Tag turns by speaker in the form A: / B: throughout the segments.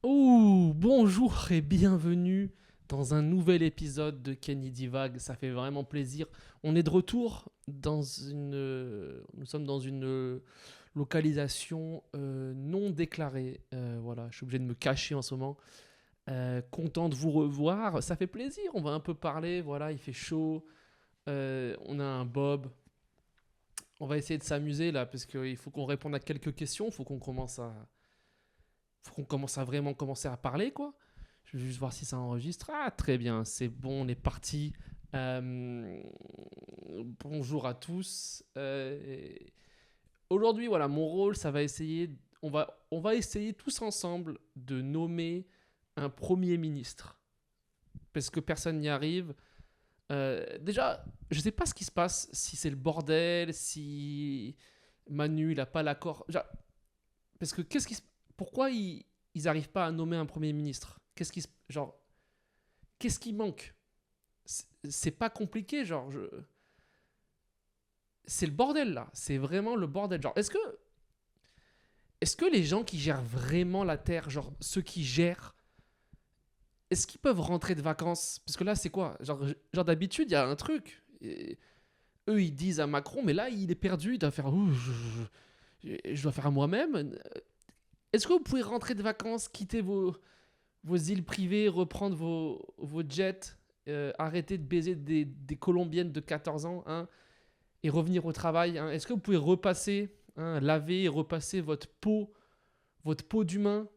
A: Ouh, bonjour et bienvenue dans un nouvel épisode de Kenny Divague. Ça fait vraiment plaisir. On est de retour nous sommes dans une localisation non déclarée. Voilà, je suis obligé de me cacher en ce moment. Content de vous revoir. Ça fait plaisir. On va un peu parler. Voilà, il fait chaud. On a un Bob. On va essayer de s'amuser là parce qu'il faut qu'on réponde à quelques questions. Faut qu'on commence à vraiment commencer à parler, quoi. Je vais juste voir si ça enregistre. Ah, très bien, c'est bon, on est parti. Euh, Bonjour à tous. Aujourd'hui, voilà, mon rôle, ça va essayer. On va essayer tous ensemble de nommer un premier ministre. Parce que personne n'y arrive. Déjà, je sais pas ce qui se passe, si c'est le bordel, si Manu, il a pas l'accord. Parce que pourquoi ils arrivent pas à nommer un premier ministre? Qu'est-ce qui manque? C'est pas compliqué, c'est le bordel là. C'est vraiment le bordel. Est-ce que les gens qui gèrent vraiment la terre, genre ceux qui gèrent, est-ce qu'ils peuvent rentrer de vacances? Parce que là, c'est quoi? D'habitude, il y a un truc. Et eux, ils disent à Macron, mais là, il est perdu. Il doit faire. Ouh, je dois faire à moi-même. Est-ce que vous pouvez rentrer de vacances, quitter vos îles privées, reprendre vos jets, arrêter de baiser des Colombiennes de 14 ans, hein, et revenir au travail, hein? Est-ce que vous pouvez repasser, hein, laver et repasser votre peau d'humain,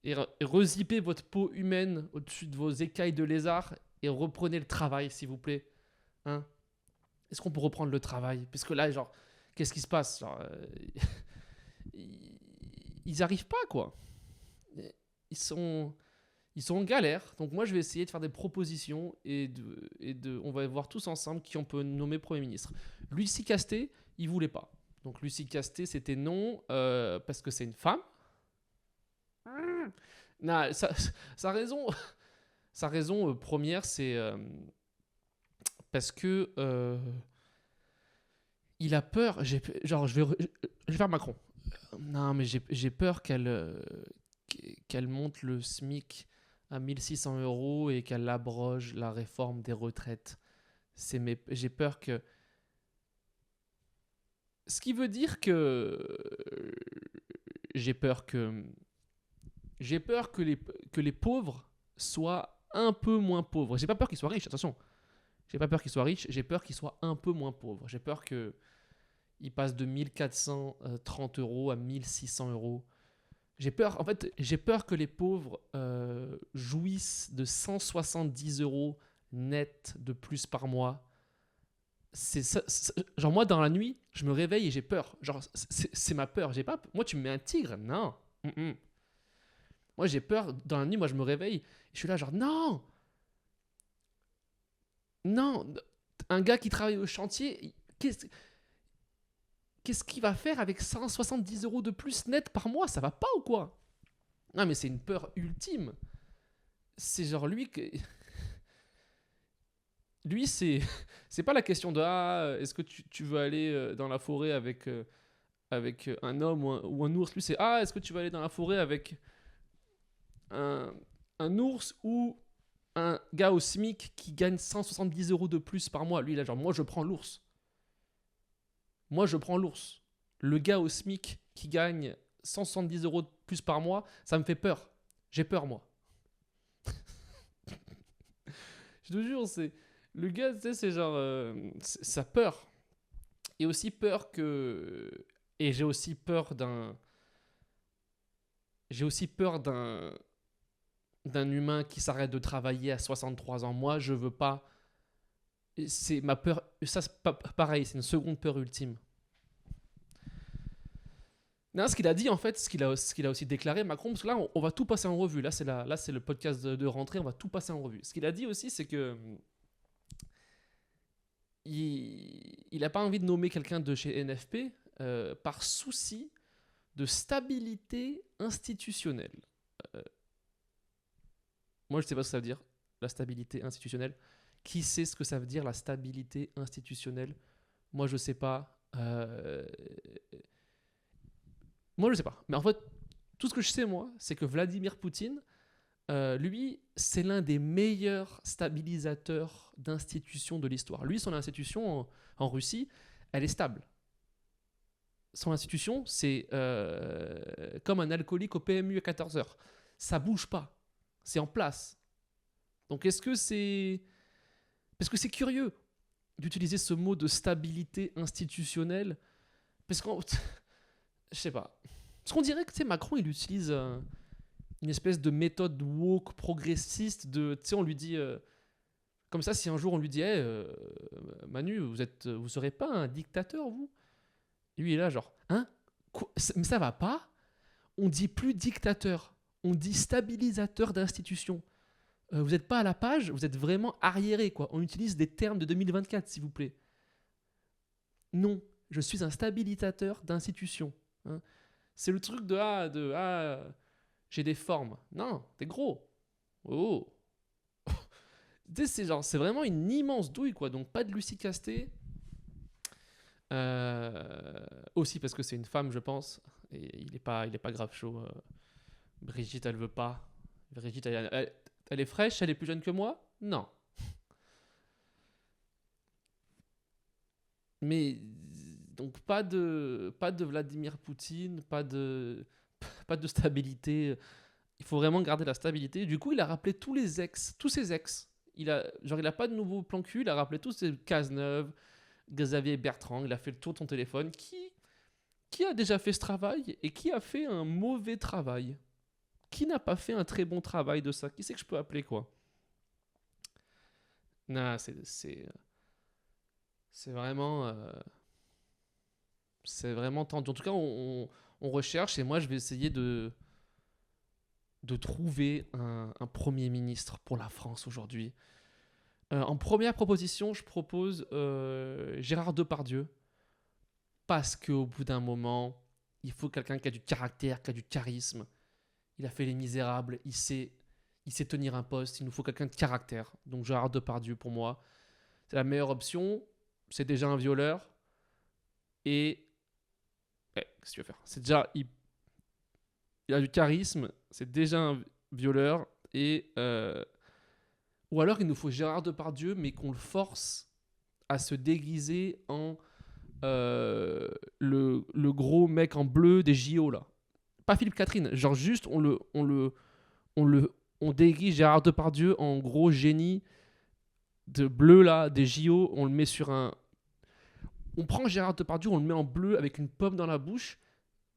A: et rezipper votre peau humaine au-dessus de vos écailles de lézard et reprenez le travail, s'il vous plaît, hein? Est-ce qu'on peut reprendre le travail? Parce que là, qu'est-ce qui se passe? Ils arrivent pas, quoi. Ils sont ils sont en galère. Donc moi, je vais essayer de faire des propositions on va voir tous ensemble qui on peut nommer Premier ministre. Lucie Casté, il voulait pas. Donc Lucie Casté, c'était non, parce que c'est une femme. Non, sa raison, sa raison première, c'est parce que il a peur. Je vais faire Macron. Non, mais j'ai peur qu'elle monte le SMIC à 1 600 € et qu'elle abroge la réforme des retraites. J'ai peur que. Ce qui veut dire que. J'ai peur que. J'ai peur que les pauvres soient un peu moins pauvres. J'ai pas peur qu'ils soient riches, attention. J'ai pas peur qu'ils soient riches, j'ai peur qu'ils soient un peu moins pauvres. J'ai peur qu'ils passent de 1 430 € à 1 600 €. J'ai peur que les pauvres jouissent de 170 € net de plus par mois. Genre, moi, dans la nuit, je me réveille et j'ai peur. Genre, c'est ma peur. J'ai pas. Moi, tu me mets un tigre? Non. Mm-mm. Moi, j'ai peur. Dans la nuit, moi, je me réveille. Et je suis là, genre, non. Non. Un gars qui travaille au chantier, qu'est-ce qu'il va faire avec 170 € de plus net par mois? Ça va pas ou quoi? Non, mais c'est une peur ultime. C'est genre lui que. Lui, c'est pas la question de est-ce que tu veux aller dans la forêt avec un homme ou un ours. Lui, c'est est-ce que tu vas aller dans la forêt avec un, un ours ou un gars au SMIC qui gagne 170 € de plus par mois? Lui, là, genre, moi, je prends l'ours. Moi, je prends l'ours. Le gars au SMIC qui gagne 170 € de plus par mois, ça me fait peur. J'ai peur, moi. Je te jure, c'est. Le gars, tu sais, c'est genre. Ça peur. Et aussi peur que. Et j'ai aussi peur d'un. J'ai aussi peur d'un humain qui s'arrête de travailler à 63 ans. Moi, je veux pas. C'est ma peur. Ça, c'est pareil, c'est une seconde peur ultime. Non, ce qu'il a dit en fait, ce qu'il a aussi déclaré Macron, parce que là on va tout passer en revue. Là c'est le podcast de rentrée, on va tout passer en revue. Ce qu'il a dit aussi, c'est que il a pas envie de nommer quelqu'un de chez NFP par souci de stabilité institutionnelle. Euh, Moi, je sais pas ce que ça veut dire, la stabilité institutionnelle. Qui sait ce que ça veut dire, la stabilité institutionnelle? Moi, je sais pas. Moi, je sais pas. Mais en fait, tout ce que je sais, moi, c'est que Vladimir Poutine, Lui, c'est l'un des meilleurs stabilisateurs d'institutions de l'histoire. Lui, son institution en Russie, elle est stable. Son institution, c'est comme un alcoolique au PMU à 14 heures. Ça bouge pas. C'est en place. Donc est-ce que c'est... Parce que c'est curieux d'utiliser ce mot de stabilité institutionnelle. Parce qu'on... Je sais pas. Parce qu'on dirait que, tu sais, Macron, il utilise une espèce de méthode woke progressiste de... Tu sais, on lui dit... comme ça, si un jour on lui dit hey, Manu, vous serez pas un dictateur, vous? Lui, il est là, genre, hein? Mais ça va pas? On dit plus dictateur, on dit stabilisateur d'institutions. Vous n'êtes pas à la page, vous êtes vraiment arriéré, quoi. On utilise des termes de 2024, s'il vous plaît. Non, je suis un stabilisateur d'institutions. Hein. C'est le truc j'ai des formes. Non, t'es gros. Oh. C'est vraiment une immense douille, quoi. Donc pas de Lucie Casté. Aussi parce que c'est une femme, je pense. Et il est pas grave chaud. Brigitte, elle veut pas. Brigitte, elle est fraîche, elle est plus jeune que moi? Non. Mais donc pas de Vladimir Poutine, pas de stabilité. Il faut vraiment garder la stabilité. Du coup, il a rappelé tous ses ex. Il a pas de nouveau plan cul, il a rappelé tous ses Cazeneuve, Xavier Bertrand, il a fait le tour de ton téléphone. Qui a déjà fait ce travail et qui a fait un mauvais travail? Qui n'a pas fait un très bon travail de ça? Qui c'est que je peux appeler, quoi? Non, c'est vraiment... c'est vraiment tendu. En tout cas, on recherche et moi, je vais essayer de trouver un Premier ministre pour la France aujourd'hui. En première proposition, je propose Gérard Depardieu. Parce qu'au bout d'un moment, il faut quelqu'un qui a du caractère, qui a du charisme. Il a fait Les Misérables, il sait tenir un poste. Il nous faut quelqu'un de caractère. Donc Gérard Depardieu, pour moi, c'est la meilleure option. C'est déjà un violeur. Et... qu'est-ce que tu veux faire? C'est déjà... Il a du charisme. C'est déjà un violeur. Et... ou alors il nous faut Gérard Depardieu, mais qu'on le force à se déguiser en le gros mec en bleu des JO là. Pas Philippe Catherine, genre juste on déguise Gérard Depardieu en gros génie de bleu là des JO, on le met sur un, on prend Gérard Depardieu, on le met en bleu avec une pomme dans la bouche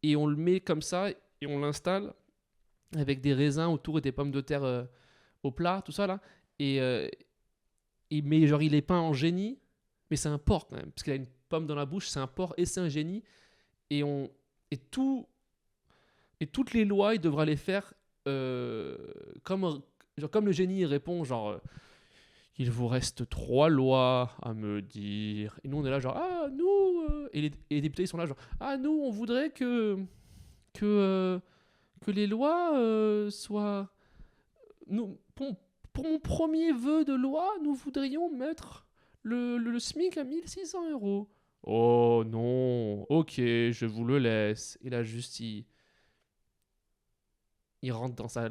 A: et on le met comme ça et on l'installe avec des raisins autour et des pommes de terre au plat, tout ça là. Et, mais genre il est peint en génie, mais c'est un porc quand même, parce qu'il a une pomme dans la bouche, c'est un porc et c'est un génie. Et on et tout et toutes les lois, il devra les faire euh, comme comme le génie il répond genre il vous reste 3 lois à me dire. Et nous on est là genre nous et les députés ils sont là genre nous on voudrait que euh, que les lois soient pour mon premier vœu de loi, nous voudrions mettre le SMIC à 1 600 euros. Oh non, ok, je vous le laisse. Et là, juste, il rentre dans sa...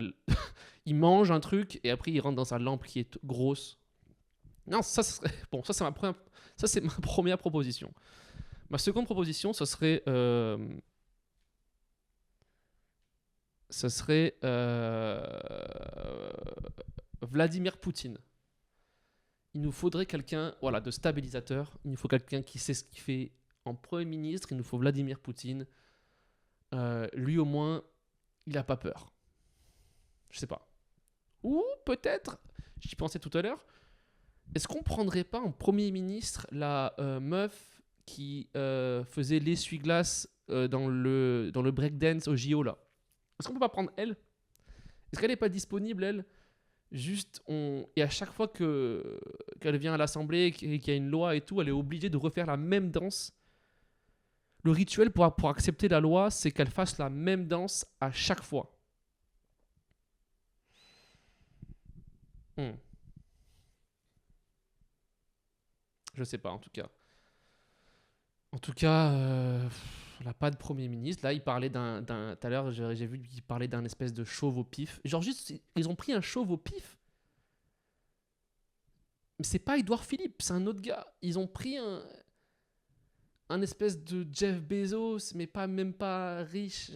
A: il mange un truc et après, il rentre dans sa lampe qui est grosse. Non, ça serait... Bon, ça, c'est ma première proposition. Ma seconde proposition, ce serait Vladimir Poutine. Il nous faudrait quelqu'un voilà, de stabilisateur. Il nous faut quelqu'un qui sait ce qu'il fait en Premier ministre. Il nous faut Vladimir Poutine. Lui, au moins, il n'a pas peur. Je sais pas. Ou peut-être, j'y pensais tout à l'heure, est-ce qu'on prendrait pas en Premier ministre la meuf qui faisait l'essuie-glace dans le breakdance au JO là? Est-ce qu'on peut pas prendre elle? Est-ce qu'elle n'est pas disponible, elle? Juste, et à chaque fois qu'elle vient à l'Assemblée et qu'il y a une loi et tout, elle est obligée de refaire la même danse. Le rituel pour accepter la loi, c'est qu'elle fasse la même danse à chaque fois. Hmm. Je sais pas, en tout cas. En tout cas, Là, pas de Premier ministre. Là, il parlait tout à l'heure, j'ai vu qu'il parlait d'un espèce de chauve au pif. Genre, juste, ils ont pris un chauve au pif. Mais c'est pas Édouard Philippe, c'est un autre gars. Ils ont pris un espèce de Jeff Bezos, mais même pas riche.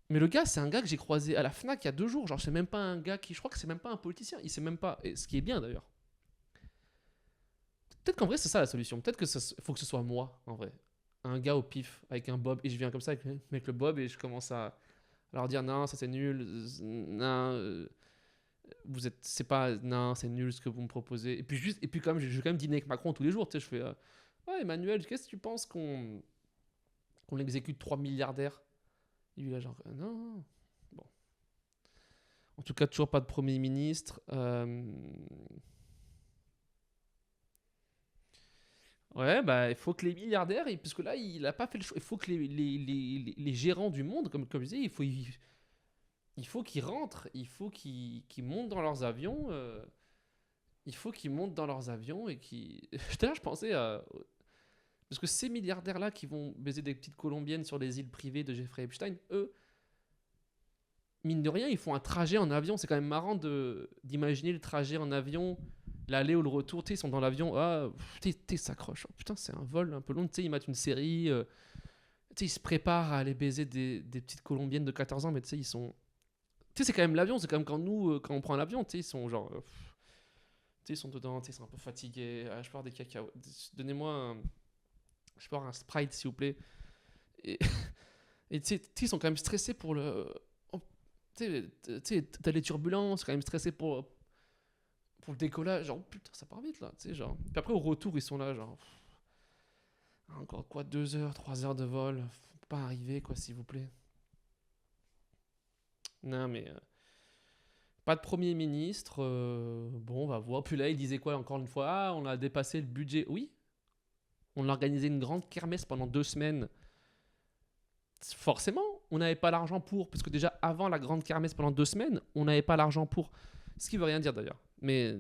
A: Mais le gars, c'est un gars que j'ai croisé à la Fnac il y a 2 jours. Genre, c'est même pas un gars qui. Je crois que c'est même pas un politicien. Il sait même pas. Et ce qui est bien d'ailleurs. Peut-être qu'en vrai, c'est ça la solution. Peut-être que faut que ce soit moi, en vrai. Un gars au pif, avec un bob. Et je viens comme ça avec le bob et je commence à leur dire non, ça c'est nul. Non, vous êtes. C'est pas. Non, c'est nul ce que vous me proposez. Et puis quand même, je vais quand même dîner avec Macron tous les jours. Tu sais, je fais. Ouais, Emmanuel, qu'est-ce que tu penses qu'on exécute 3 milliardaires? Et lui, là, genre, non, non. Bon. En tout cas, toujours pas de Premier ministre. Ouais, bah, il faut que les milliardaires, parce que là, il a pas fait le choix. Il faut que les gérants du monde, comme je disais, il faut qu'ils rentrent. Il faut qu'ils montent dans leurs avions. Il faut qu'ils montent dans leurs avions et qui. Là, je pensais à. Parce que ces milliardaires-là qui vont baiser des petites colombiennes sur les îles privées de Jeffrey Epstein, eux, mine de rien, ils font un trajet en avion. C'est quand même marrant d'imaginer le trajet en avion, l'aller ou le retour. Tu sais, ils sont dans l'avion. Ah, s'accrochent. Oh, putain, c'est un vol un peu long. Tu sais, ils mettent une série. Tu sais, ils se préparent à aller baiser des petites colombiennes de 14 ans, mais tu sais, ils sont. Tu sais, c'est quand même l'avion. C'est comme quand nous, quand on prend l'avion, tu sais, ils sont genre. Tu sais, ils sont dedans, tu sais, ils sont un peu fatigués. Ah, je peux avoir des cacao. Donnez-moi un. Je peux avoir un Sprite, s'il vous plaît. Et, et tu sais, ils sont quand même stressés pour le. Tu sais, t'as les turbulences, quand même stressé pour le décollage. Genre, putain, ça part vite là. Tu sais, genre. Puis après, au retour, ils sont là, genre. Encore quoi, 2 heures, 3 heures de vol. Faut pas arriver, quoi, s'il vous plaît. Non, mais. Pas de Premier ministre. Bon, on va voir. Puis là, il disait quoi encore une fois? Ah, on a dépassé le budget. Oui, on a organisé une grande kermesse pendant 2 semaines. Forcément, on n'avait pas l'argent pour. Parce que déjà, avant la grande kermesse pendant 2 semaines, on n'avait pas l'argent pour. Ce qui veut rien dire d'ailleurs. Mais.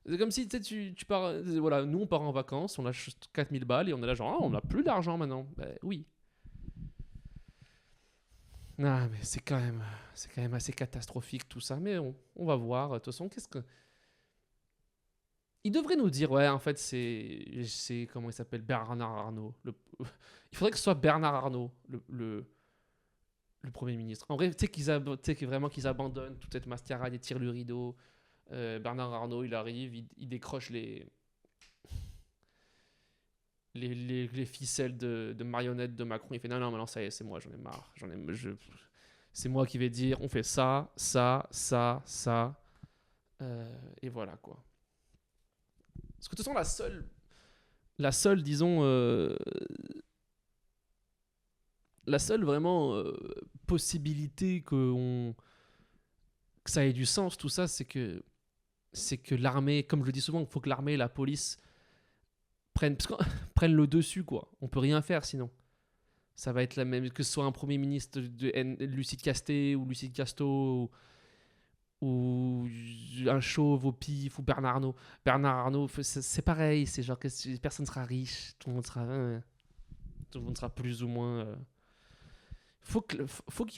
A: C'est comme si tu pars. Voilà, nous, on part en vacances, on lâche 4000 balles et on est là, genre, ah, on n'a plus d'argent maintenant. Ben oui. Non, mais c'est quand même assez catastrophique tout ça. Mais on va voir. De toute façon, qu'est-ce que. Il devrait nous dire, ouais, en fait, c'est comment il s'appelle, Bernard Arnault. Il faudrait que ce soit Bernard Arnault, le Premier ministre. En vrai, tu sais vraiment qu'ils abandonnent toute cette mascarade et tirent le rideau. Bernard Arnault, il arrive, il décroche les ficelles de marionnettes de Macron. Il fait non, non, maintenant ça y est, c'est moi, j'en ai marre. C'est moi qui vais dire, on fait ça, ça, ça, ça. Et voilà quoi. Parce que de toute façon, la seule, disons, la seule vraiment possibilité que ça ait du sens, tout ça, c'est que l'armée, comme je le dis souvent, il faut que l'armée et la police prennent le dessus, quoi. On peut rien faire sinon. Ça va être la même, que ce soit un Premier ministre de Lucide Casté ou Lucide Casto ou un chauve au pif ou Bernard Arnault. Bernard Arnault, c'est pareil, c'est genre que personne sera riche, tout le monde sera plus ou moins. Faut qu'il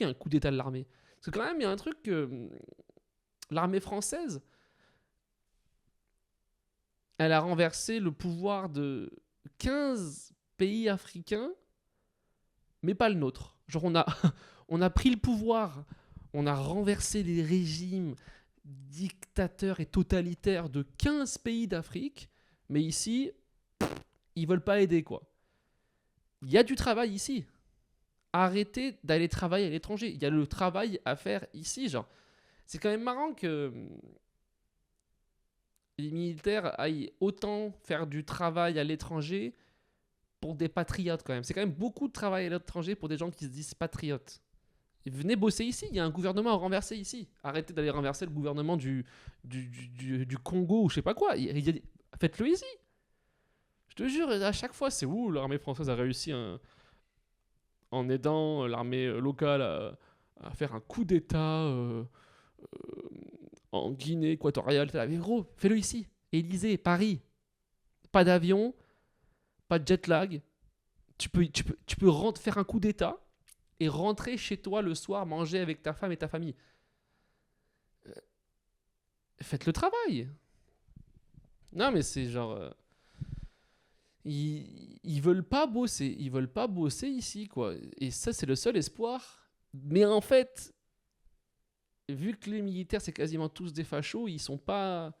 A: y ait un coup d'état de l'armée. Parce que quand même, il y a un truc que l'armée française, elle a renversé le pouvoir de 15 pays africains, mais pas le nôtre. Genre on a pris le pouvoir, on a renversé les régimes dictateurs et totalitaires de 15 pays d'Afrique, mais ici, ils veulent pas aider, quoi. Il y a du travail ici. Arrêtez d'aller travailler à l'étranger. Il y a le travail à faire ici, genre. C'est quand même marrant que les militaires aillent autant faire du travail à l'étranger pour des patriotes, quand même. C'est quand même beaucoup de travail à l'étranger pour des gens qui se disent patriotes. Et venez bosser ici, il y a un gouvernement à renverser ici. Arrêtez d'aller renverser le gouvernement du Congo ou je sais pas quoi. Faites-le ici. Je te jure, à chaque fois, c'est où l'armée française a réussi en aidant l'armée locale à faire un coup d'état en Guinée équatoriale. Mais gros, fais-le ici. Élysée, Paris. Pas d'avion, pas de jet lag. Tu peux faire un coup d'état et rentrer chez toi le soir, manger avec ta femme et ta famille. Faites le travail. Non, mais c'est genre. Ils veulent pas bosser. Ils veulent pas bosser ici, quoi. Et ça, c'est le seul espoir. Mais en fait, vu que les militaires, c'est quasiment tous des fachos, ils sont pas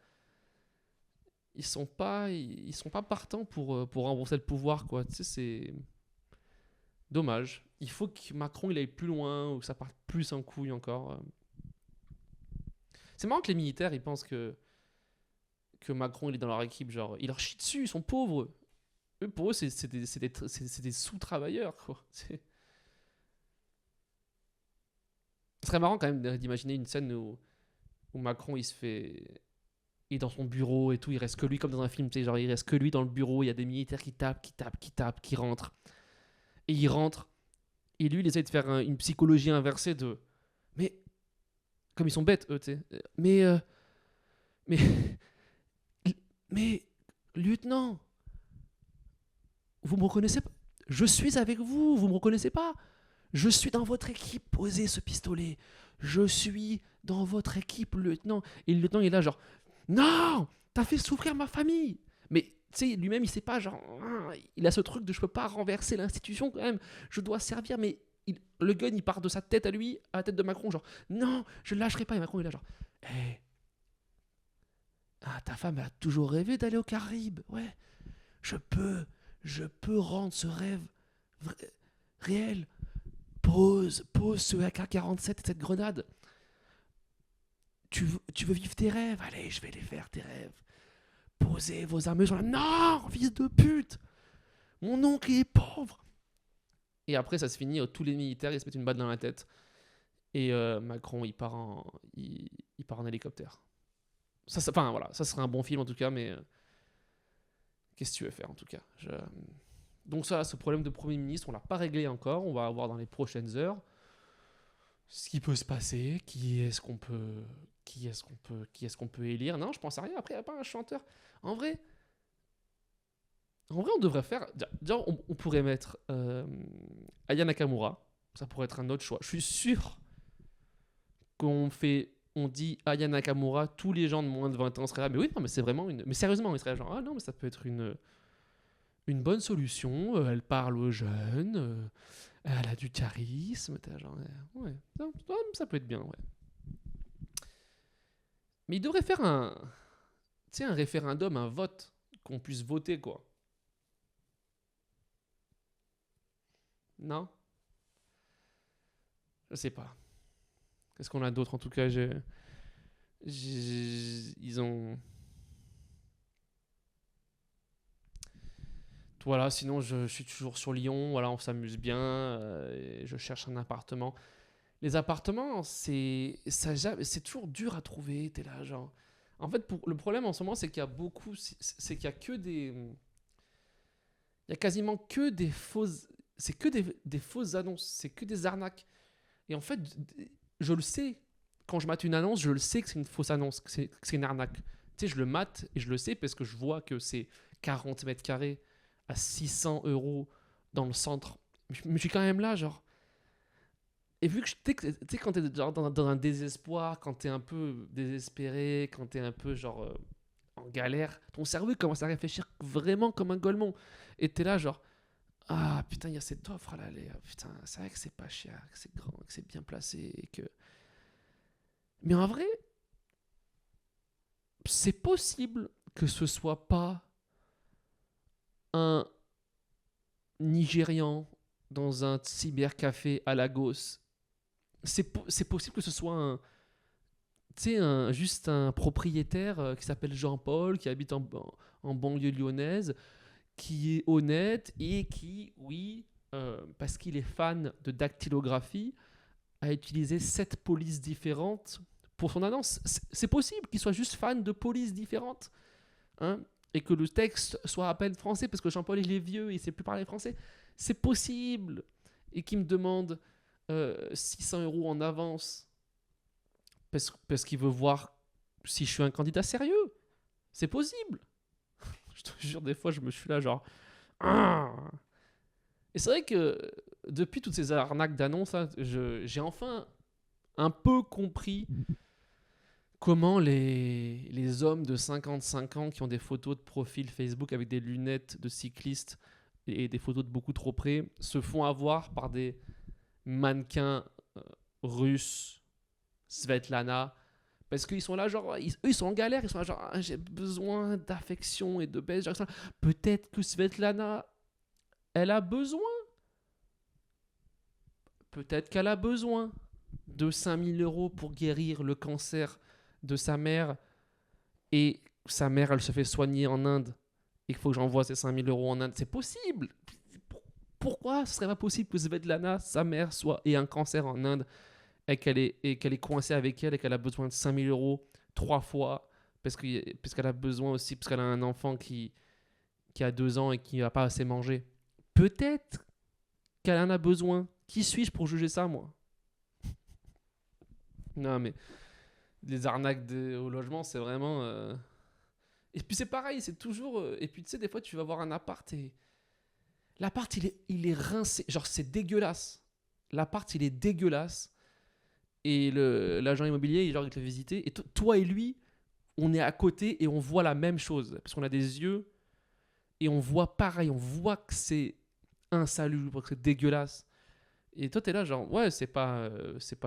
A: partants pour rembourser le pouvoir, quoi. Tu sais, c'est dommage. Il faut que Macron il aille plus loin ou que ça parte plus en couille encore. C'est marrant que les militaires ils pensent que Macron il est dans leur équipe, genre il leur chie dessus, ils sont pauvres. Eux, pour eux, c'est des sous-travailleurs, quoi. Ce serait marrant quand même d'imaginer une scène où Macron il est dans son bureau et tout, il reste que lui comme dans un film, tu sais, genre il reste que lui dans le bureau, il y a des militaires qui tapent, qui tapent, qui tapent, qui rentrent. Et il rentre, et lui il essaie de faire une psychologie inversée de. Mais, comme ils sont bêtes, eux, tu sais. Mais, mais, lieutenant, vous me reconnaissez pas? Je suis avec vous, vous me reconnaissez pas? Je suis dans votre équipe, posez ce pistolet. Je suis dans votre équipe, lieutenant. Et le lieutenant il est là, genre, non, t'as fait souffrir ma famille. Mais tu sais, lui-même, il sait pas, genre, il a ce truc de je peux pas renverser l'institution quand même. Je dois servir, mais le gun, il part de sa tête à lui, à la tête de Macron, genre, non, je lâcherai pas. Et Macron, il est là, genre, hé, ta femme a toujours rêvé d'aller aux Caraïbes. Ouais, je peux, je peux rendre ce rêve réel. Pose ce AK-47 et cette grenade. Tu veux vivre tes rêves? Allez, je vais les faire, tes rêves. Posez vos armes sur la. Non, fils de pute! Mon oncle est pauvre! Et après, ça se finit, tous les militaires, ils se mettent une balle dans la tête. Et Macron, il part en hélicoptère. Enfin, voilà, ça serait un bon film en tout cas, mais qu'est-ce que tu veux faire en tout cas? Donc ça, ce problème de Premier ministre, on l'a pas réglé encore. On va voir dans les prochaines heures ce qui peut se passer, qui est-ce qu'on peut élire. Non, je pense à rien. Après, il n'y a pas un chanteur. En vrai, on devrait faire. Déjà, on pourrait mettre Aya Nakamura. Ça pourrait être un autre choix. Je suis sûr on dit Aya Nakamura, tous les gens de moins de 20 ans seraient là. Mais oui, non, mais c'est vraiment une. Mais sérieusement, ils seraient genre, ah non, mais ça peut être une bonne solution. Elle parle aux jeunes. Elle a du charisme. T'es genre, ouais, non, ça peut être bien, ouais. Mais il devrait faire un référendum, un vote, qu'on puisse voter, quoi. Non? Je sais pas. Qu'est-ce qu'on a d'autre en tout cas ils ont. Voilà, sinon je suis toujours sur Lyon, voilà, on s'amuse bien, et je cherche un appartement. Les appartements, c'est toujours dur à trouver, t'es là, genre. En fait, le problème en ce moment, c'est qu'il y a beaucoup, c'est qu'il y a que des. Il y a quasiment que des fausses. C'est que des fausses annonces, c'est que des arnaques. Et en fait, je le sais, quand je mate une annonce, je le sais que c'est une fausse annonce, que c'est une arnaque. Tu sais, je le mate et je le sais parce que je vois que c'est 40 mètres carrés à 600 euros dans le centre. Mais je suis quand même là, genre. Et vu que tu sais, quand t'es genre dans un désespoir, quand t'es un peu désespéré, quand t'es un peu genre en galère, ton cerveau commence à réfléchir vraiment comme un golemon. Et t'es là, genre, ah putain, il y a cette offre à l'aller. Putain, c'est vrai que c'est pas cher, que c'est grand, que c'est bien placé. Mais en vrai, c'est possible que ce soit pas un Nigérian dans un cybercafé à Lagos. C'est possible que ce soit juste un propriétaire qui s'appelle Jean-Paul, qui habite en banlieue lyonnaise, qui est honnête et qui, oui, parce qu'il est fan de dactylographie, a utilisé 7 polices différentes pour son annonce. C'est possible qu'il soit juste fan de polices différentes, hein, et que le texte soit à peine français parce que Jean-Paul il est vieux, il sait plus parler français. C'est possible. Et qu'il me demande 600 euros en avance parce qu'il veut voir si je suis un candidat sérieux. C'est possible. Je te jure, des fois, je me suis là genre. Ah Et c'est vrai que depuis toutes ces arnaques d'annonces, là, j'ai enfin un peu compris comment les hommes de 55 ans qui ont des photos de profil Facebook avec des lunettes de cycliste et des photos de beaucoup trop près se font avoir par des mannequins russes, Svetlana, parce qu'ils sont là, genre, eux, ils sont en galère, ils sont là, genre, ah, j'ai besoin d'affection et de baisse. Genre, peut-être que Svetlana, elle a besoin, peut-être qu'elle a besoin de 5 000 € pour guérir le cancer de sa mère, et sa mère, elle se fait soigner en Inde, et qu'il faut que j'envoie ces 5 000 € en Inde. C'est possible. Pourquoi ce serait pas possible que Svetlana, sa mère, ait un cancer en Inde et qu'elle est coincée avec elle et qu'elle a besoin de 5 000 € 3 fois parce qu'elle a besoin aussi, parce qu'elle a un enfant qui a 2 ans et qui n'a pas assez mangé. Peut-être qu'elle en a besoin. Qui suis-je pour juger ça, moi? Non, mais les arnaques au logement, c'est vraiment. Et puis c'est pareil, c'est toujours. Et puis tu sais, des fois, tu vas voir un appart et. L'appart, il est rincé. Genre, c'est dégueulasse. L'appart, il est dégueulasse. Et l'agent immobilier, genre, il te fait visiter. Et toi et lui, on est à côté et on voit la même chose. Parce qu'on a des yeux et on voit pareil. On voit que c'est insalubre, que c'est dégueulasse. Et toi, t'es là, genre, ouais, c'est pas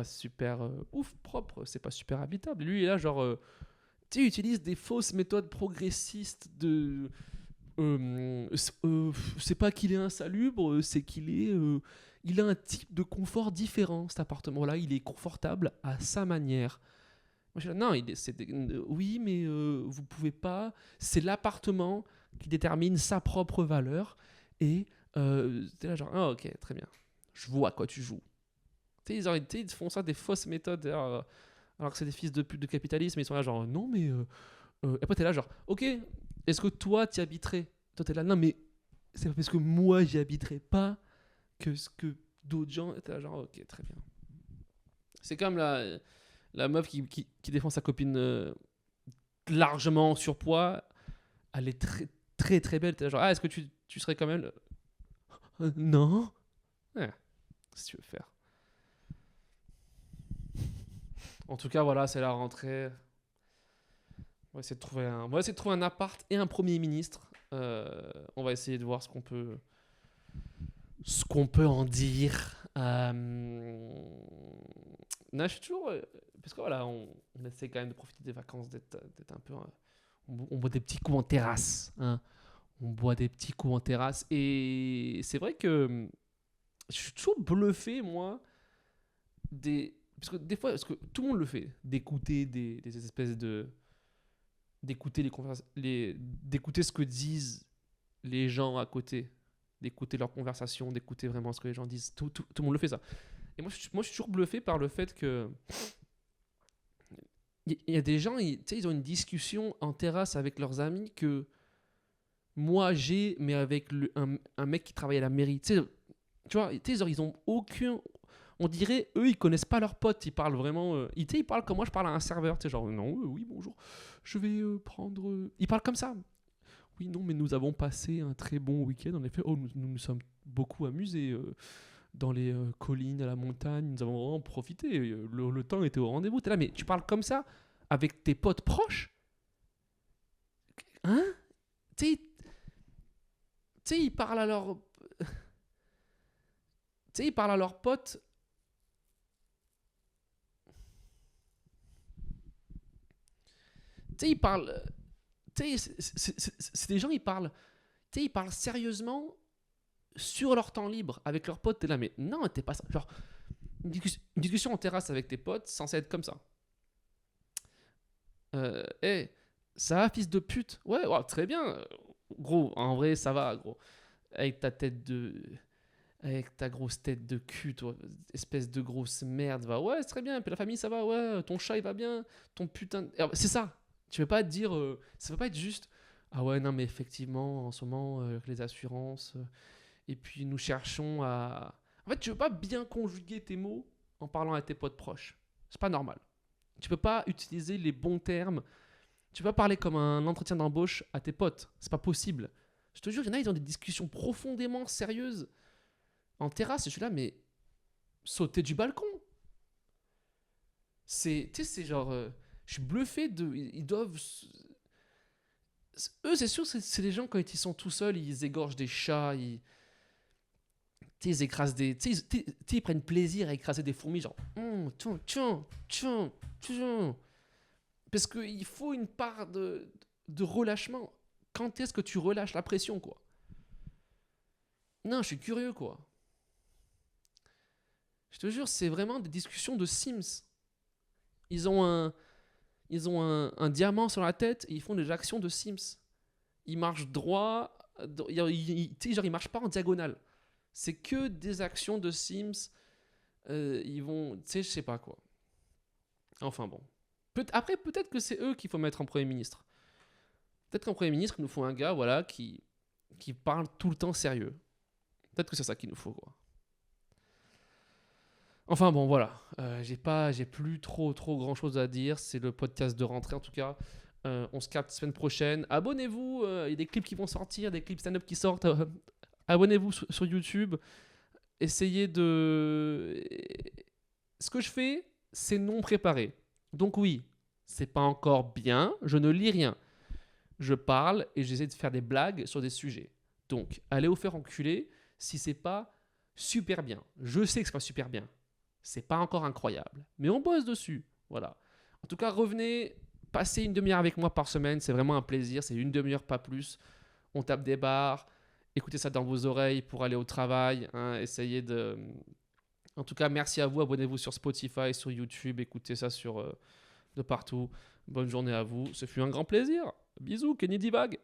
A: super ouf, propre, c'est pas super habitable. Lui, il est là, genre, tu sais, il utilise des fausses méthodes progressistes de. C'est pas qu'il est insalubre, c'est il a un type de confort différent, cet appartement-là. Il est confortable à sa manière. Moi, je suis là, non, oui, mais vous pouvez pas. C'est l'appartement qui détermine sa propre valeur. Et t'es là, genre, ah, ok, très bien. Je vois à quoi tu joues. Tu sais, ils font ça des fausses méthodes, alors que c'est des fils de pute de capitalisme. Ils sont là, genre, non, mais. Et après, t'es là, genre, ok, est-ce que toi, t'y habiterais? Toi, t'es là, non, mais c'est pas parce que moi, j'y habiterais pas que ce que d'autres gens. T'es là, genre, ok, très bien. C'est comme la meuf qui défend sa copine largement en surpoids. Elle est très, très, très belle. T'es là, genre, ah, est-ce que tu serais comme elle? Non. Ouais, si tu veux faire. En tout cas, voilà, c'est la rentrée. On va essayer de trouver un appart et un premier ministre. On va essayer de voir ce qu'on peut en dire. Non, je suis toujours. Parce que voilà, on essaie quand même de profiter des vacances, d'être un peu. On boit des petits coups en terrasse. Hein. On boit des petits coups en terrasse. Et c'est vrai que je suis toujours bluffé, moi, parce que des fois, parce que tout le monde le fait, d'écouter des espèces de. D'écouter ce que disent les gens à côté, d'écouter leurs conversations, d'écouter vraiment ce que les gens disent. Tout le monde le fait ça. Et moi, je suis toujours bluffé par le fait que il y a des gens, ils ont une discussion en terrasse avec leurs amis que moi j'ai, mais avec un mec qui travaille à la mairie. Tu vois, genre, ils ont aucun. On dirait, eux, ils connaissent pas leurs potes. Ils parlent vraiment. Ils parlent comme moi, je parle à un serveur. Tu sais, genre, non, oui, bonjour. Je vais prendre. Ils parlent comme ça. Oui, non, mais nous avons passé un très bon week-end. En effet, nous sommes beaucoup amusés dans les collines, à la montagne. Nous avons vraiment profité. Le temps était au rendez-vous. T'es là, mais tu parles comme ça avec tes potes proches? Hein? Tu sais, ils parlent à leur. Tu sais, ils parlent à leurs potes. Tu sais, ils parlent. Tu sais, c'est des gens, ils parlent. Tu sais, ils parlent sérieusement sur leur temps libre avec leurs potes. T'es là, mais non, t'es pas ça. Genre, une discussion en terrasse avec tes potes, censé être comme ça. Hey, ça va, fils de pute? Ouais, ouais, très bien. Gros, en vrai, ça va, gros. Avec ta tête de. Avec ta grosse tête de cul, toi, espèce de grosse merde, va. Ouais, c'est très bien. Puis la famille, ça va, ouais. Ton chat, il va bien. Ton putain. C'est ça. Tu veux pas te dire. Ça va pas être juste. Ah ouais, non, mais effectivement, en ce moment, les assurances. Et puis nous cherchons à. En fait, tu veux pas bien conjuguer tes mots en parlant à tes potes proches. C'est pas normal. Tu peux pas utiliser les bons termes. Tu peux pas parler comme un entretien d'embauche à tes potes. C'est pas possible. Je te jure, il y en a, ils ont des discussions profondément sérieuses. en terrasse. Et je suis là, mais sauter du balcon. Tu sais, c'est genre. Je suis bluffé de. Ils doivent. Eux, c'est sûr, c'est des gens, quand ils sont tout seuls, ils égorgent des chats, tu sais, ils écrasent des. Tu sais, ils prennent plaisir à écraser des fourmis, genre. Tiens, tiens, tiens, tiens. Parce qu'il faut une part de relâchement. Quand est-ce que tu relâches la pression, quoi? Non, je suis curieux, quoi. Je te jure, c'est vraiment des discussions de Sims. Ils ont un diamant sur la tête et ils font des actions de Sims. Ils marchent droit, tu sais, genre ils marchent pas en diagonale. C'est que des actions de Sims. Ils vont, tu sais, je sais pas quoi. Enfin bon. Après, peut-être que c'est eux qu'il faut mettre en Premier ministre. Peut-être qu'en Premier ministre, il nous faut un gars, voilà, qui parle tout le temps sérieux. Peut-être que c'est ça qu'il nous faut, quoi. Enfin bon, voilà. J'ai plus trop grand chose à dire. C'est le podcast de rentrée en tout cas. On se capte semaine prochaine. Abonnez-vous. Il y a des clips qui vont sortir, des clips stand-up qui sortent. Abonnez-vous sur YouTube. Essayez de. Ce que je fais, c'est non préparé. Donc oui, c'est pas encore bien. Je ne lis rien. Je parle et j'essaie de faire des blagues sur des sujets. Donc, allez vous faire enculer si c'est pas super bien. Je sais que c'est pas super bien. C'est pas encore incroyable. Mais on bosse dessus. Voilà. En tout cas, revenez, passez une demi-heure avec moi par semaine. C'est vraiment un plaisir. C'est une demi-heure, pas plus. On tape des barres. Écoutez ça dans vos oreilles pour aller au travail. Hein, essayez de. En tout cas, merci à vous. Abonnez-vous sur Spotify, sur YouTube. Écoutez ça de partout. Bonne journée à vous. Ce fut un grand plaisir. Bisous, Kenny Divag.